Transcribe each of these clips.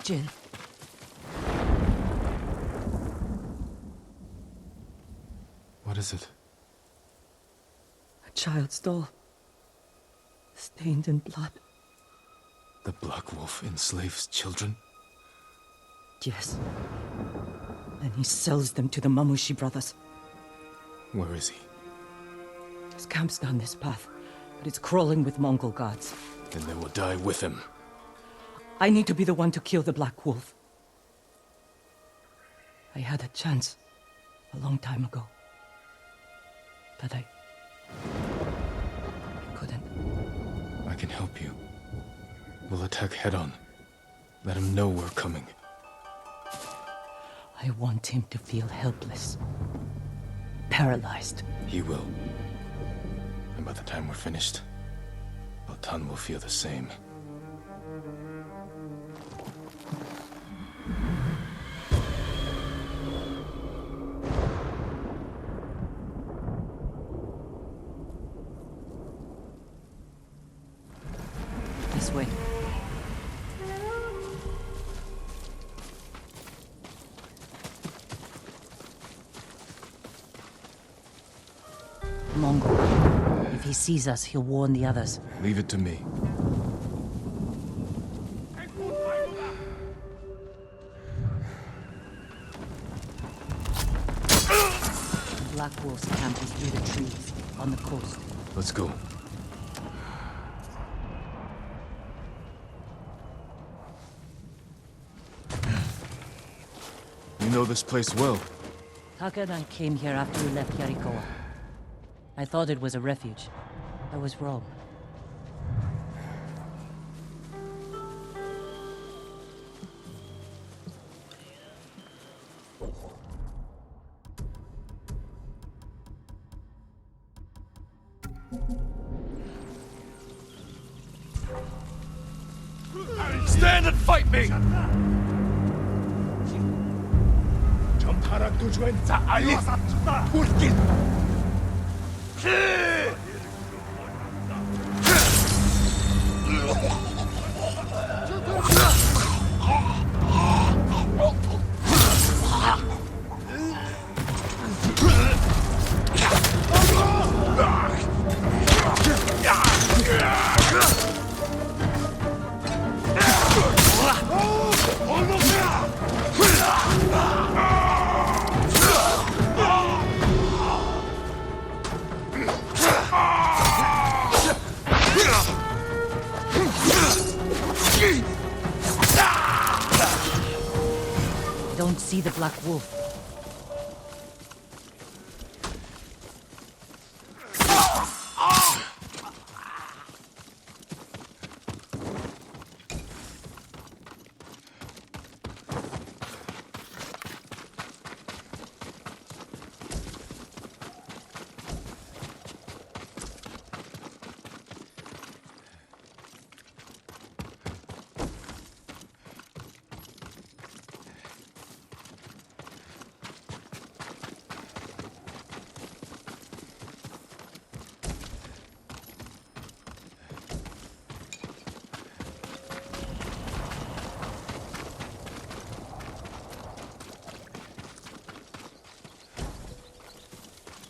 Jin. What is it? A child's doll. Stained in blood. The Black Wolf enslaves children? Yes. And he sells them to the Mamushi brothers. Where is he? His camp's down this path, but it's crawling with Mongol guards. Then they will die with him. I need to be the one to kill the Black Wolf. I had a chance a long time ago. But I couldn't. I can help you. We'll attack head-on. Let him know we're coming. I want him to feel helpless. Paralyzed. He will. And by the time we're finished, Baltan will feel the same. This way. Mongol. If he sees us, he'll warn the others. Leave it to me. The Black Wolf's camp is through the trees, on the coast. Let's go. You know this place well. Takadan came here after we left Yarikawa. I thought it was a refuge. I was wrong. Stand and fight me! 전파락 도주엔 자 알리 불길 I don't see the Black Wolf.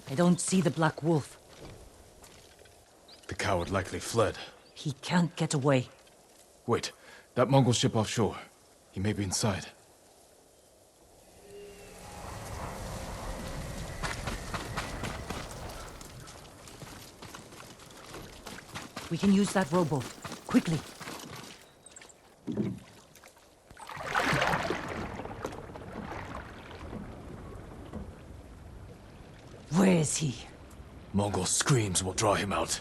I don't see the Black Wolf. The coward likely fled. He can't get away. Wait, that Mongol ship offshore. He may be inside. We can use that rowboat. Quickly. Where is he? Mongol screams will draw him out.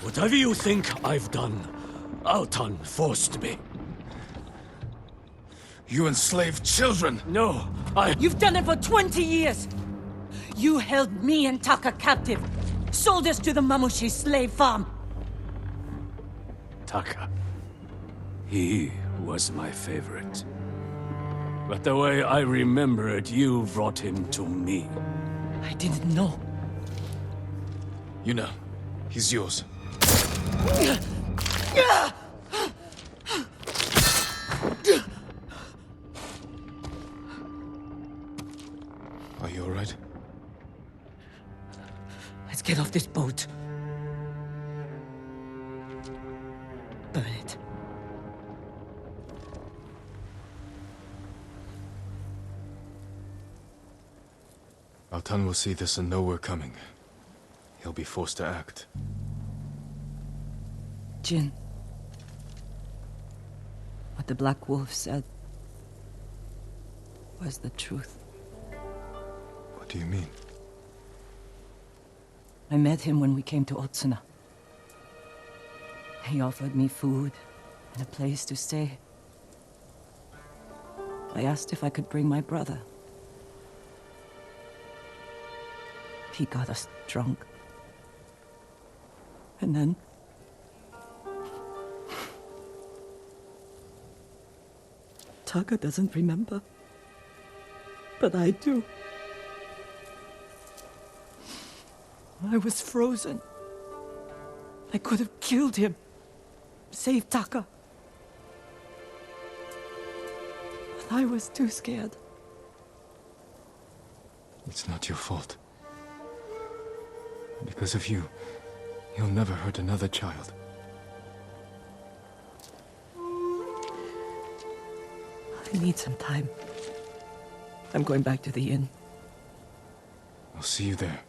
Whatever you think I've done, Altan forced me. You enslaved children! No, You've done it for 20 years! You held me and Taka captive, sold us to the Mamushi slave farm. Taka. He was my favorite. But the way I remember it, you brought him to me. I didn't know. Yuna, he's yours. Are you alright? Let's get off this boat. Burn it. Altan will see this and know we're coming. He'll be forced to act. Jin. What the Black Wolf said was the truth. What do you mean? I met him when we came to Otsuna. He offered me food and a place to stay. I asked if I could bring my brother. He got us drunk. And then... Taka doesn't remember. But I do. I was frozen. I could have killed him. Saved Taka. But I was too scared. It's not your fault. Because of you, you'll never hurt another child. I need some time. I'm going back to the inn. I'll see you there.